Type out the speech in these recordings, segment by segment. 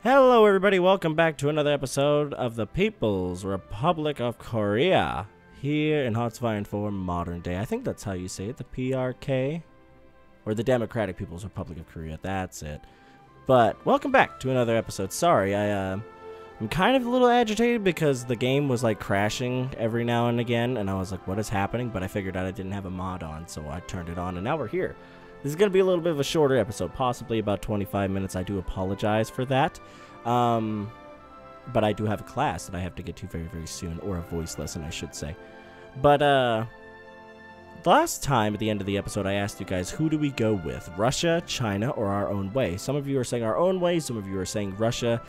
Hello everybody, welcome back to another episode of the People's Republic of Korea here in Hotsfire 4 modern day. I think that's how you say it, the PRK, or the Democratic People's Republic of Korea, that's it. But welcome back to another episode. Sorry, I'm kind of a little agitated because the game was like crashing every now and again, and I was like, what is happening? But I figured out I didn't have a mod on, so I turned it on, and now we're here. This is going to be a little bit of a shorter episode, possibly about 25 minutes. I do apologize for that. But I do have a class that I have to get to very, very soon, or a voice lesson, I should say. But, last time at the end of the episode, I asked you guys, who do we go with? Russia, China, or our own way? Some of you are saying our own way, some of you are saying Russia.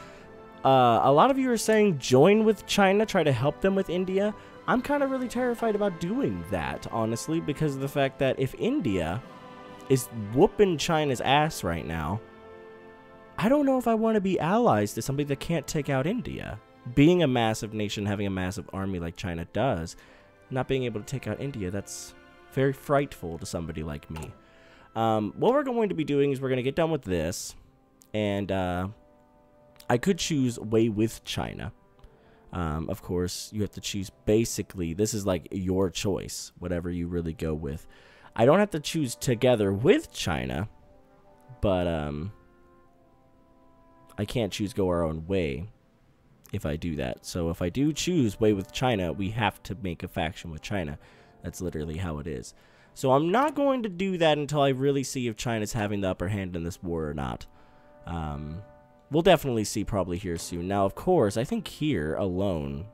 A lot of you are saying join with China, try to help them with India. I'm kind of really terrified about doing that, honestly, because of the fact that if India is whooping China's ass right now, I don't know if I want to be allies to somebody that can't take out India. Being a massive nation, having a massive army like China does, not being able to take out India, that's very frightful to somebody like me. What we're going to be doing is we're going to get done with this, and I could choose way with China. Of course, you have to choose basically, this is like your choice, whatever you really go with. I don't have to choose together with China, but I can't choose go our own way if I do that. So if I do choose way with China, we have to make a faction with China. That's literally how it is. So I'm not going to do that until I really see if China's having the upper hand in this war or not. We'll definitely see probably here soon. Now, of course, I think here alone,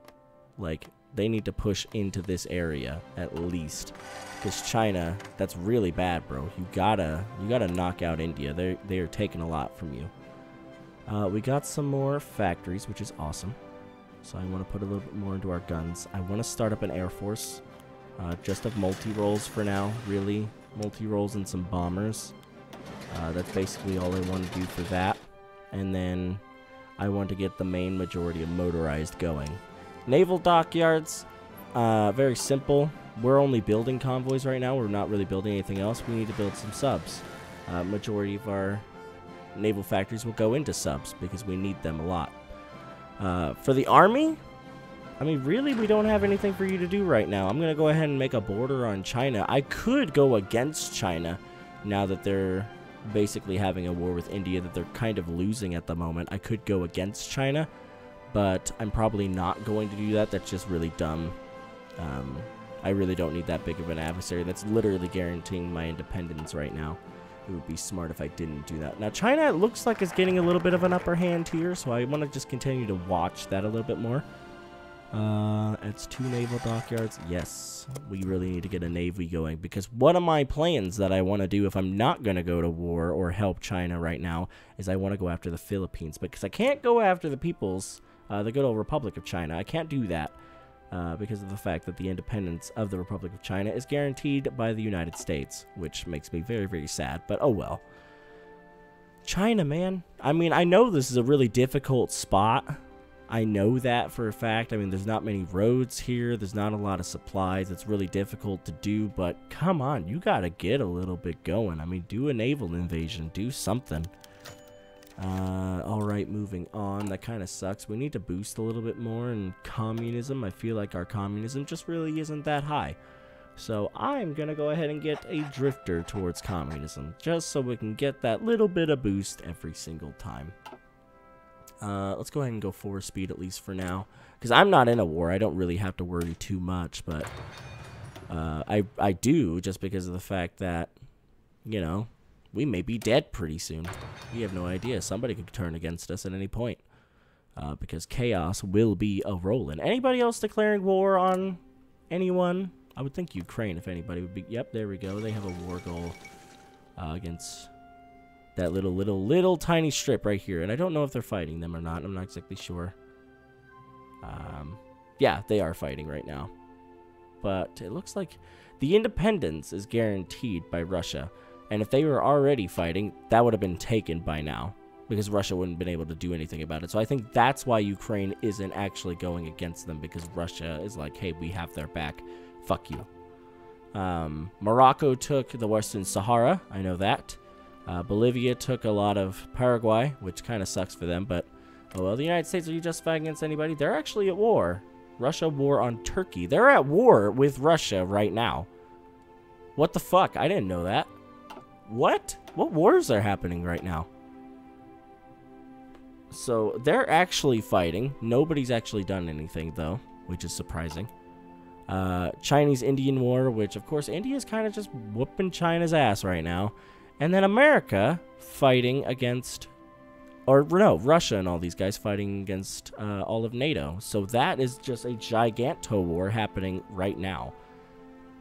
like, they need to push into this area at least. Because China, that's really bad, bro. You gotta knock out India. They are taking a lot from you. We got some more factories, which is awesome. So I want to put a little bit more into our guns. I want to start up an air force, just of multi-rolls for now, really. Multi-rolls and some bombers. That's basically all I want to do for that. And then I want to get the main majority of motorized going. Naval dockyards, very simple. We're only building convoys right now. We're not really building anything else. We need to build some subs. Majority of our naval factories will go into subs because we need them a lot. For the army, I mean, really, we don't have anything for you to do right now. I'm going to go ahead and make a border on China. I could go against China now that they're basically having a war with India that they're kind of losing at the moment. I could go against China, but I'm probably not going to do that. That's just really dumb. I really don't need that big of an adversary. That's literally guaranteeing my independence right now. It would be smart if I didn't do that. Now, China, it looks like is getting a little bit of an upper hand here, so I want to just continue to watch that a little bit more. It's 2 naval dockyards. Yes, we really need to get a navy going, because one of my plans that I want to do if I'm not going to go to war or help China right now is I want to go after the Philippines, because I can't go after the peoples, the good old Republic of China. I can't do that. Because of the fact that the independence of the Republic of China is guaranteed by the United States, which makes me very, very sad, but oh well. China, man. I mean, I know this is a really difficult spot. I know that for a fact. I mean, there's not many roads here. There's not a lot of supplies. It's really difficult to do, but come on, you gotta get a little bit going. I mean, do a naval invasion. Do something. Alright, moving on. That kind of sucks. We need to boost a little bit more in communism. I feel like our communism just really isn't that high. So I'm gonna go ahead and get a drifter towards communism, just so we can get that little bit of boost every single time. Let's go ahead and go 4 speed at least for now, because I'm not in a war. I don't really have to worry too much, but I do, just because of the fact that, you know, we may be dead pretty soon. We have no idea. Somebody could turn against us at any point. Because chaos will be a-rolling. Anybody else declaring war on anyone? I would think Ukraine, if anybody would be. Yep, there we go. They have a war goal against that little tiny strip right here. And I don't know if they're fighting them or not. I'm not exactly sure. Yeah, they are fighting right now. But it looks like the independence is guaranteed by Russia. And if they were already fighting, that would have been taken by now, because Russia wouldn't have been able to do anything about it. So I think that's why Ukraine isn't actually going against them, because Russia is like, hey, we have their back. Fuck you. Morocco took the Western Sahara. I know that. Bolivia took a lot of Paraguay, which kind of sucks for them, but Oh, well, the United States, are you justifying against anybody? They're actually at war. Russia war on Turkey. They're at war with Russia right now. What the fuck? I didn't know that. What? What wars are happening right now? So, they're actually fighting. Nobody's actually done anything, though, which is surprising. Chinese-Indian War, which, of course, India's kind of just whooping China's ass right now. And then America fighting against... Or, no, Russia and all these guys fighting against all of NATO. So that is just a giganto war happening right now.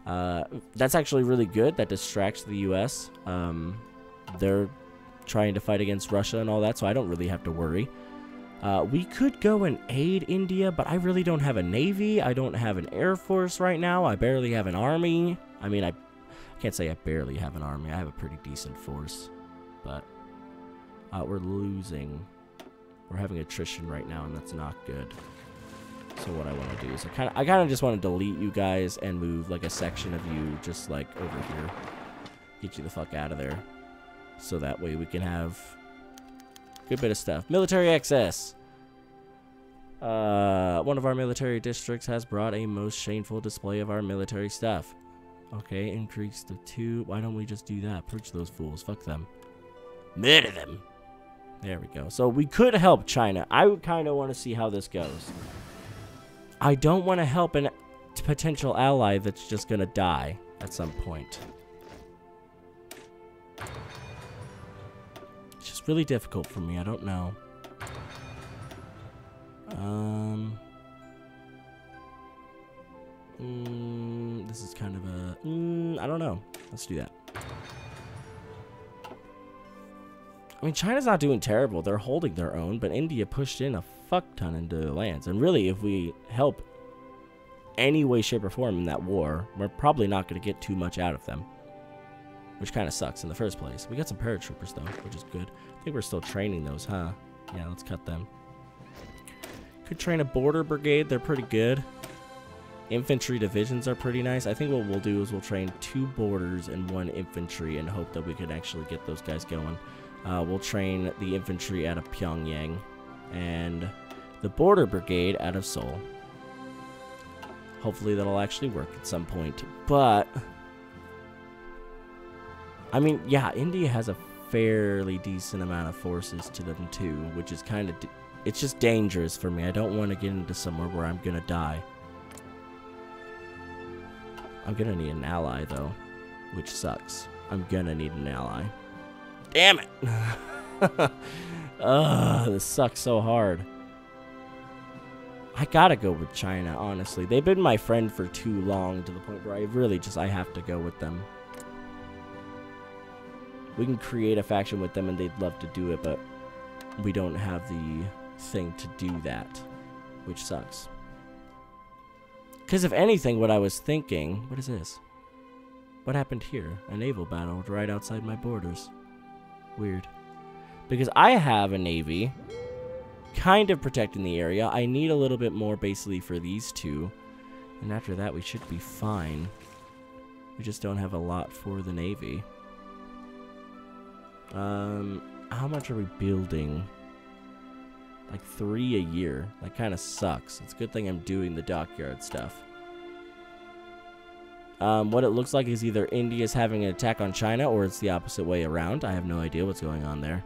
That's actually really good. That distracts the U.S. They're trying to fight against Russia and all that, so I don't really have to worry. We could go and aid India, but I really don't have a navy. I don't have an air force right now. I barely have an army. I mean, I can't say I barely have an army. I have a pretty decent force, but... we're losing. We're having attrition right now, and that's not good. So what I want to do is I kind of just want to delete you guys and move like a section of you just like over here. Get you the fuck out of there. So that way we can have a good bit of stuff. Military excess. One of our military districts has brought a most shameful display of our military stuff. Okay, increase to 2. Why don't we just do that? Purge those fools. Fuck them. Murder them. There we go. So we could help China. I would kind of want to see how this goes. I don't want to help a potential ally that's just going to die at some point. It's just really difficult for me. I don't know. This is kind of a... I don't know. Let's do that. I mean, China's not doing terrible. They're holding their own, but India pushed in a fuck ton into the lands. And really, if we help any way, shape, or form in that war, we're probably not going to get too much out of them. Which kind of sucks in the first place. We got some paratroopers, though, which is good. I think we're still training those, huh? Yeah, let's cut them. Could train a border brigade. They're pretty good. Infantry divisions are pretty nice. I think what we'll do is we'll train 2 borders and 1 infantry and hope that we can actually get those guys going. We'll train the infantry out of Pyongyang and the border brigade out of Seoul. Hopefully that'll actually work at some point. But, I mean, yeah, India has a fairly decent amount of forces to them too, which is kind of, it's just dangerous for me. I don't want to get into somewhere where I'm going to die. I'm going to need an ally though, which sucks. I'm going to need an ally. Damn it! This sucks so hard. I gotta go with China, honestly. They've been my friend for too long to the point where I really just, I have to go with them. We can create a faction with them and they'd love to do it, but we don't have the thing to do that, which sucks. Because if anything, what I was thinking... What is this? What happened here? A naval battle right outside my borders. Weird. Because I have a navy kind of protecting the area. I need a little bit more basically for these 2. And after that, we should be fine. We just don't have a lot for the navy. How much are we building? Like 3 a year. That kind of sucks. It's a good thing I'm doing the dockyard stuff. What it looks like is either India's having an attack on China or it's the opposite way around. I have no idea what's going on there.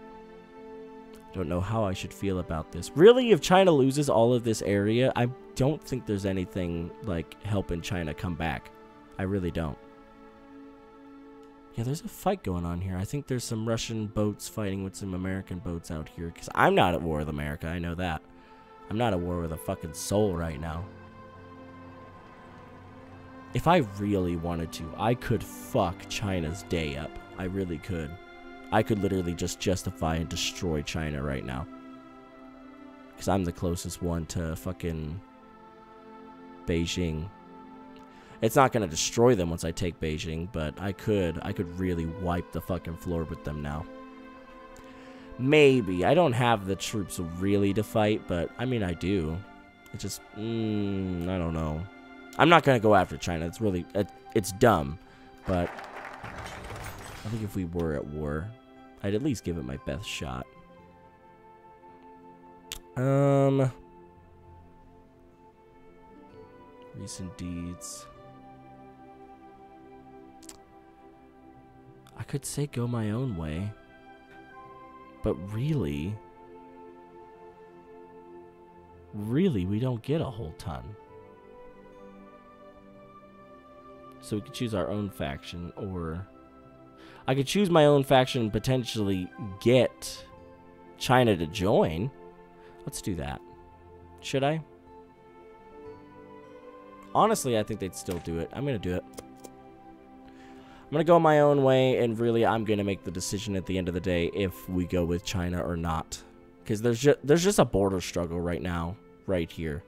Don't know how I should feel about this. Really, if China loses all of this area, I don't think there's anything like helping China come back. I really don't. Yeah, there's a fight going on here. I think there's some Russian boats fighting with some American boats out here. Because I'm not at war with America, I know that. I'm not at war with a fucking soul right now. If I really wanted to, I could fuck China's day up. I really could. I could literally just justify and destroy China right now. Because I'm the closest one to fucking Beijing. It's not going to destroy them once I take Beijing, but I could really wipe the fucking floor with them now. Maybe. I don't have the troops really to fight, but I mean, I do. It's just, I don't know. I'm not going to go after China. It's really, it's dumb. But I think if we were at war, I'd at least give it my best shot. Recent deeds. I could say go my own way. But really, we don't get a whole ton. So we could choose our own faction, or I could choose my own faction and potentially get China to join. Let's do that. Should I? Honestly, I think they'd still do it. I'm going to do it. I'm going to go my own way, and really I'm going to make the decision at the end of the day if we go with China or not. Because there's just a border struggle right now, right here.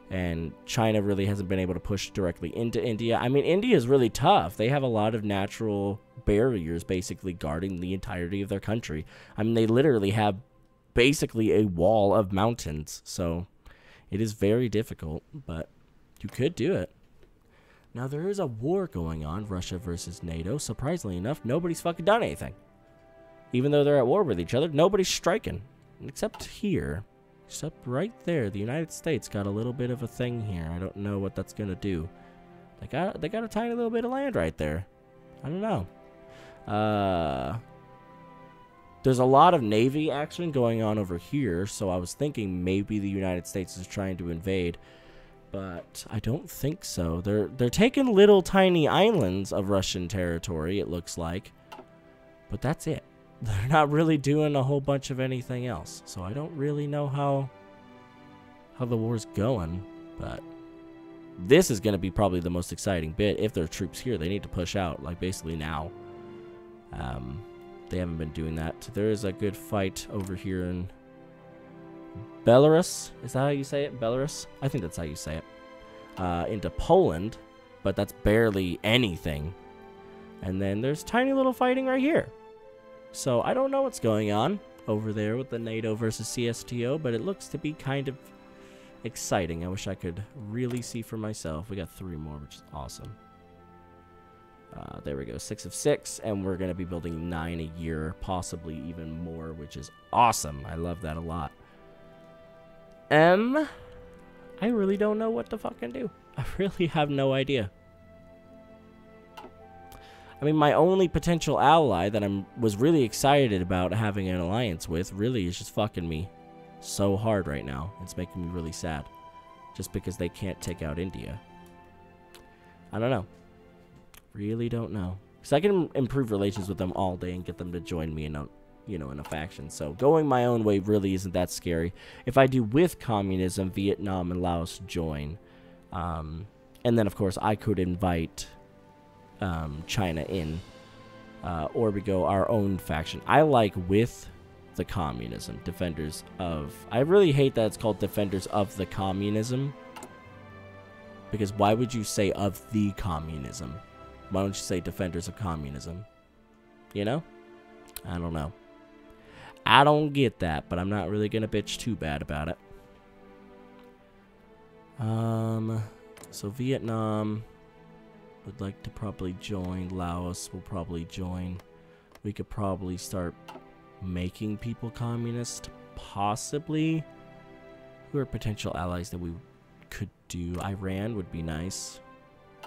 And China really hasn't been able to push directly into India. I mean, India is really tough. They have a lot of natural barriers basically guarding the entirety of their country. I mean, they literally have basically a wall of mountains. So it is very difficult, but you could do it. Now, there is a war going on, Russia versus NATO. Surprisingly enough, nobody's fucking done anything. Even though they're at war with each other, nobody's striking. Except here. Except right there, the United States got a little bit of a thing here. I don't know what that's going to do. They got a tiny little bit of land right there. I don't know. There's a lot of Navy action going on over here, so I was thinking maybe the United States is trying to invade. But I don't think so. They're taking little tiny islands of Russian territory, it looks like. But that's it. They're not really doing a whole bunch of anything else. So I don't really know how the war's going. But this is going to be probably the most exciting bit. If there are troops here, they need to push out, like basically now. They haven't been doing that. There is a good fight over here in Belarus. Is that how you say it? Belarus? I think that's how you say it. Into Poland. But that's barely anything. And then there's tiny little fighting right here. So I don't know what's going on over there with the NATO versus CSTO, but it looks to be kind of exciting. I wish I could really see for myself. We got 3 more, which is awesome. There we go, 6 of 6, and we're going to be building 9 a year, possibly even more, which is awesome. I love that a lot. I really don't know what to fucking do. I really have no idea. I mean, my only potential ally that was really excited about having an alliance with really is just fucking me so hard right now. It's making me really sad. Just because they can't take out India. I don't know. Really don't know. Because I can improve relations with them all day and get them to join me in a, in a faction. So going my own way really isn't that scary. If I do with communism, Vietnam and Laos join. And then, of course, I could invite China in, or we go our own faction. I like with the communism, defenders of. I really hate that it's called defenders of the communism, because why would you say of the communism? Why don't you say defenders of communism? You know? I don't know. I don't get that, but I'm not really gonna bitch too bad about it. So Vietnam would like to probably join. Laos will probably join. We could probably start making people communist, possibly. Who are potential allies that we could do? Iran would be nice.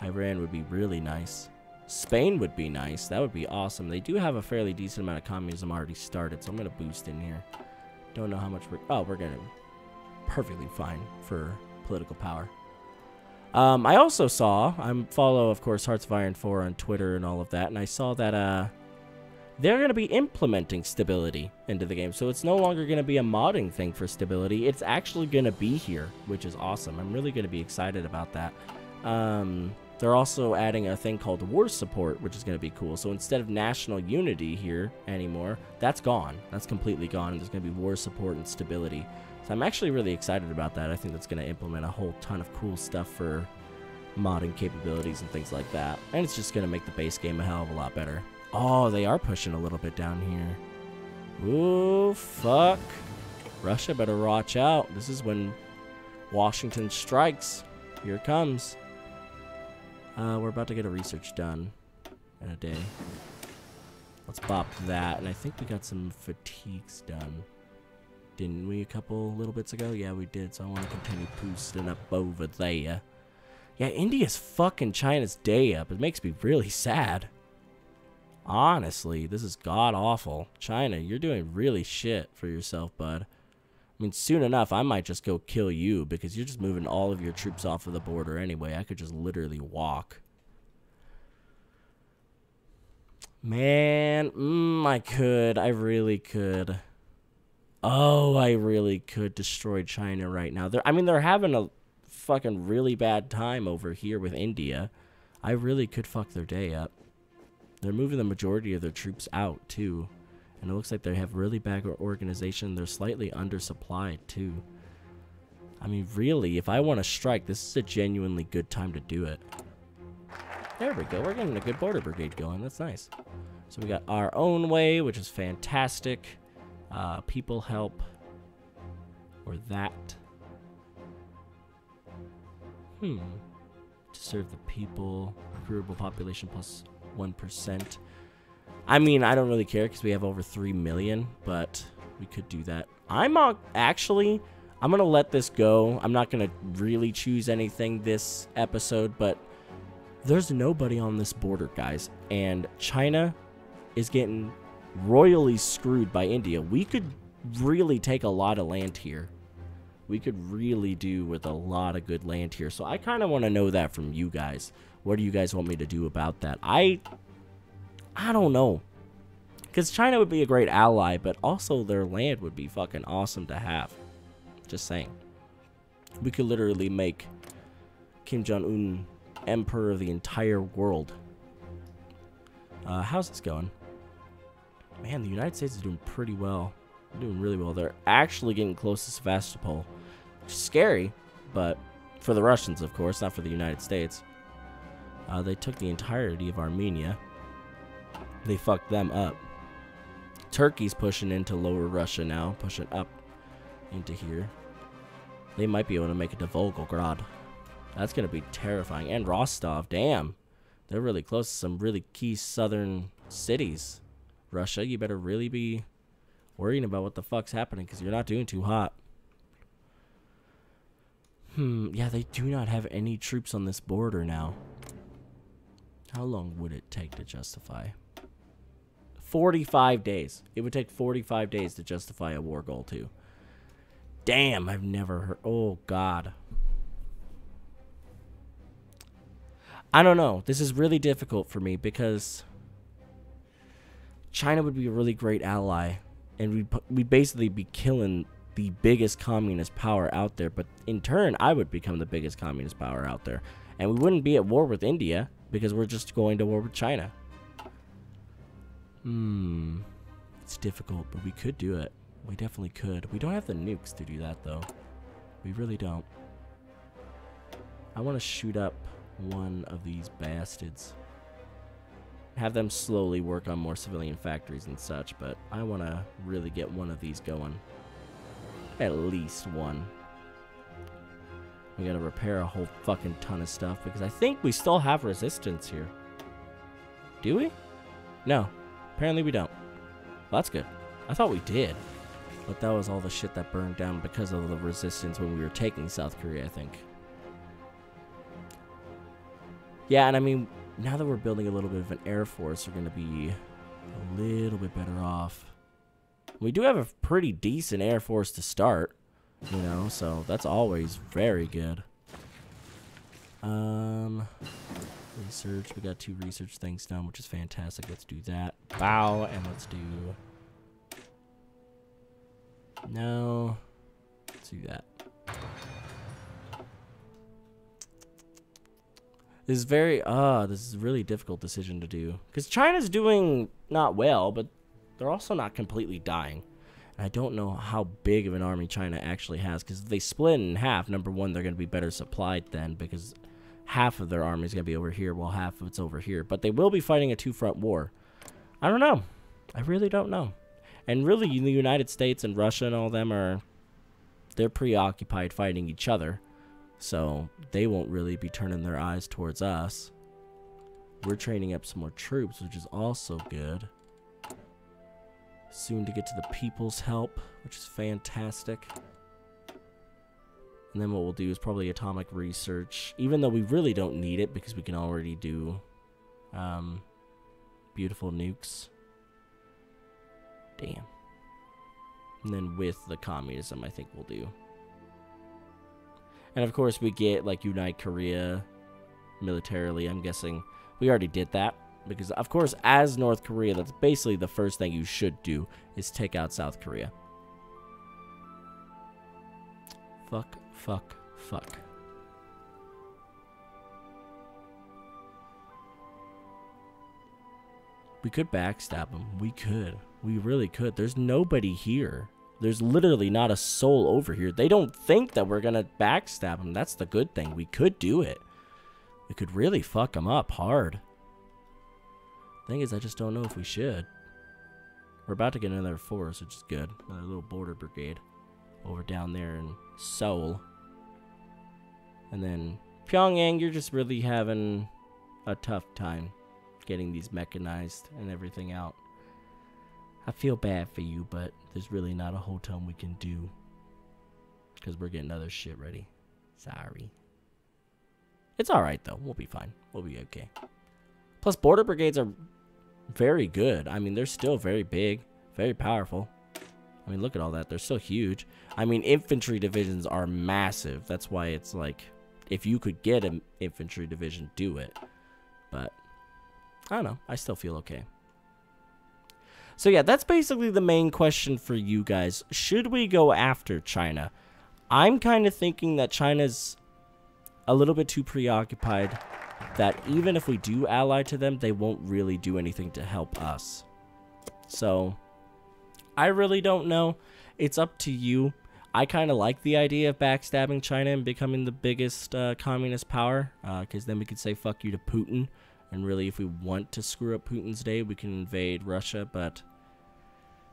Iran would be really nice. Spain would be nice. That would be awesome. They do have a fairly decent amount of communism already started, so I'm going to boost in here. Don't know how much we're going to perfectly fine for political power. I also saw, I follow, of course, Hearts of Iron 4 on Twitter and all of that, and I saw that they're going to be implementing stability into the game, so it's no longer going to be a modding thing for stability. It's actually going to be here, which is awesome. I'm really going to be excited about that. They're also adding a thing called war support, which is going to be cool. So instead of national unity here anymore, that's gone. That's completely gone. There's going to be war support and stability. So I'm actually really excited about that. I think that's going to implement a whole ton of cool stuff for modding capabilities and things like that. And it's just going to make the base game a hell of a lot better. Oh, they are pushing a little bit down here. Ooh, fuck. Russia better watch out. This is when Washington strikes. Here it comes. We're about to get a research done in a day. Let's bop that. And I think we got some fatigues done. Didn't we a couple little bits ago? Yeah, we did. So I want to continue boosting up over there. Yeah, India's fucking China's day up. It makes me really sad. Honestly, this is god-awful. China, you're doing really shit for yourself, bud. I mean, soon enough, I might just go kill you because you're just moving all of your troops off of the border anyway. I could just literally walk. Man, I could. I really could. Oh, I really could destroy China right now. They're having a fucking really bad time over here with India. I really could fuck their day up. They're moving the majority of their troops out, too. And it looks like they have really bad organization. They're slightly undersupplied, too. I mean, really, if I want to strike, this is a genuinely good time to do it. There we go. We're getting a good border brigade going. That's nice. So we got our own way, which is fantastic. People help. Or that. To serve the people. Recruitable population plus 1%. I mean, I don't really care because we have over 3 million, but we could do that. I'm going to let this go. I'm not going to really choose anything this episode, but there's nobody on this border, guys. And China is getting royally screwed by India. We could really take a lot of land here. We could really do with a lot of good land here. So I kind of want to know that from you guys. What do you guys want me to do about that? I don't know. Because China would be a great ally, but also their land would be fucking awesome to have. Just saying. We could literally make Kim Jong-un emperor of the entire world. How's this going? Man, the United States is doing pretty well. They're doing really well. They're actually getting close to Sevastopol. Which is scary, but for the Russians, of course, not for the United States. They took the entirety of Armenia. They fucked them up. Turkey's pushing into lower Russia now, pushing up into here. They might be able to make it to Volgograd. That's going to be terrifying. And Rostov, damn. They're really close to some really key southern cities. Russia, you better really be worrying about what the fuck's happening because you're not doing too hot. Yeah, they do not have any troops on this border now. How long would it take to justify? 45 days. It would take 45 days to justify a war goal, too. Damn, I've never heard. Oh, God. I don't know. This is really difficult for me because China would be a really great ally. And we'd basically be killing the biggest communist power out there. But in turn, I would become the biggest communist power out there. And we wouldn't be at war with India because we're just going to war with China. It's difficult, but we could do it. We definitely could. We don't have the nukes to do that, though. We really don't. I want to shoot up one of these bastards. Have them slowly work on more civilian factories and such, but I want to really get one of these going. At least one. We gotta repair a whole fucking ton of stuff because I think we still have resistance here. Do we? No. Apparently we don't. Well, that's good. I thought we did. But that was all the shit that burned down because of the resistance when we were taking South Korea, I think. Yeah, and I mean, now that we're building a little bit of an air force, we're going to be a little bit better off. We do have a pretty decent air force to start, you know, so that's always very good. Research. We got 2 research things done, which is fantastic. Let's do that. Bow, and let's do... No. Let's do that. This is very, this is a really difficult decision to do. Because China's doing not well, but they're also not completely dying. And I don't know how big of an army China actually has. Because if they split in half, number one, they're going to be better supplied then. Because half of their army is going to be over here, while half of it's over here. But they will be fighting a 2-front war. I don't know. I really don't know. And really, the United States and Russia and all them they're preoccupied fighting each other. So they won't really be turning their eyes towards us. We're training up some more troops, which is also good. Soon to get to the people's help, which is fantastic. And then what we'll do is probably atomic research, even though we really don't need it because we can already do beautiful nukes. Damn. And then with the communism, I think we'll do. And of course, we get like Unite Korea militarily. I'm guessing we already did that because, of course, as North Korea, that's basically the first thing you should do is take out South Korea. Fuck, fuck, fuck. We could backstab them. We could. We really could. There's nobody here. There's literally not a soul over here. They don't think that we're going to backstab them. That's the good thing. We could do it. We could really fuck them up hard. Thing is, I just don't know if we should. We're about to get another force, which is good. Another little border brigade over down there in Seoul. And then Pyongyang, you're just really having a tough time getting these mechanized and everything out. I feel bad for you, but there's really not a whole ton we can do because we're getting other shit ready. Sorry. It's alright, though. We'll be fine. We'll be okay. Plus, border brigades are very good. I mean, they're still very big, very powerful. I mean, look at all that. They're so huge. I mean, infantry divisions are massive. That's why it's like, if you could get an infantry division, do it. But, I don't know. I still feel okay. So yeah, that's basically the main question for you guys. Should we go after China? I'm kind of thinking that China's a little bit too preoccupied, that even if we do ally to them, they won't really do anything to help us. So, I really don't know. It's up to you. I kind of like the idea of backstabbing China and becoming the biggest communist power, because then we could say fuck you to Putin. And really, if we want to screw up Putin's day, we can invade Russia, but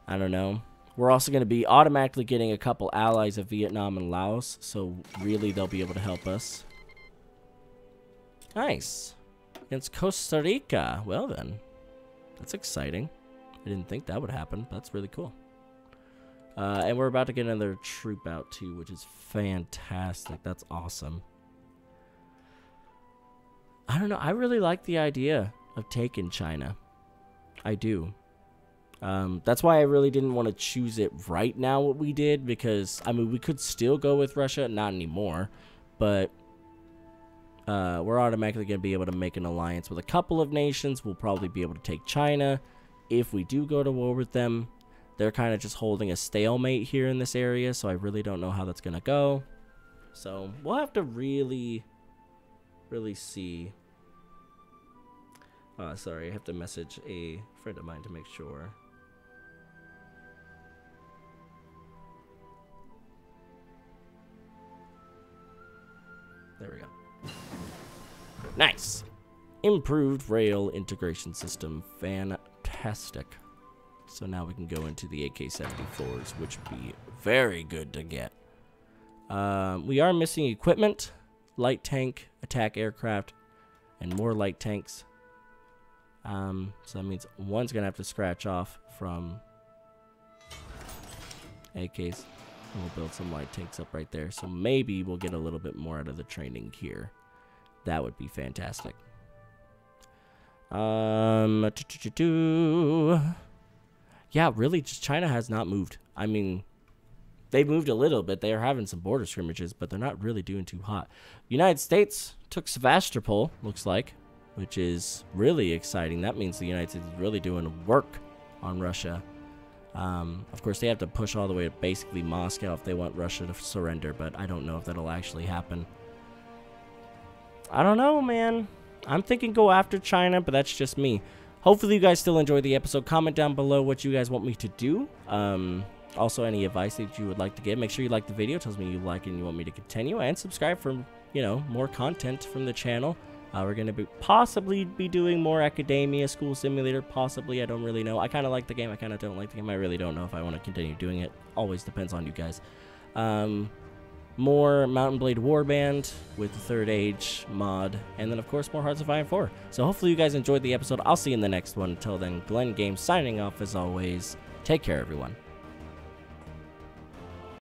I don't know. We're also going to be automatically getting a couple allies of Vietnam and Laos, so really they'll be able to help us. Nice. Against Costa Rica. Well then, that's exciting. I didn't think that would happen. That's really cool. And we're about to get another troop out too, which is fantastic. That's awesome. I don't know. I really like the idea of taking China. I do. That's why I really didn't want to choose it right now what we did, because, I mean, we could still go with Russia. Not anymore. But we're automatically going to be able to make an alliance with a couple of nations. We'll probably be able to take China. If we do go to war with them, they're kind of just holding a stalemate here in this area, so I really don't know how that's going to go. So we'll have to really see. Sorry, I have to message a friend of mine to make sure. There we go. Nice. Improved rail integration system. Fantastic. So now we can go into the AK-74s, which would be very good to get. We are missing equipment. Light tank, attack aircraft, and more light tanks. So that means one's going to have to scratch off from AKs. And we'll build some light tanks up right there. So maybe we'll get a little bit more out of the training here. That would be fantastic. Yeah, really, just China has not moved. I mean, they've moved a little bit. They are having some border scrimmages, but they're not really doing too hot. United States took Sevastopol, looks like, which is really exciting. That means the United States is really doing work on Russia. Of course, they have to push all the way to basically Moscow if they want Russia to surrender, but I don't know if that'll actually happen. I don't know, man. I'm thinking go after China, but that's just me. Hopefully you guys still enjoyed the episode. Comment down below what you guys want me to do. Also, any advice that you would like to give. Make sure you like the video. It tells me you like it and you want me to continue. And subscribe for, you know, more content from the channel. We're going to possibly be doing more Academia, School Simulator. Possibly. I don't really know. I kind of like the game. I kind of don't like the game. I really don't know if I want to continue doing it. Always depends on you guys. More Mountain Blade Warband with the Third Age mod, and then of course more Hearts of Iron 4. So hopefully you guys enjoyed the episode. I'll see you in the next one. Until then, Glenn Games signing off as always. Take care, everyone.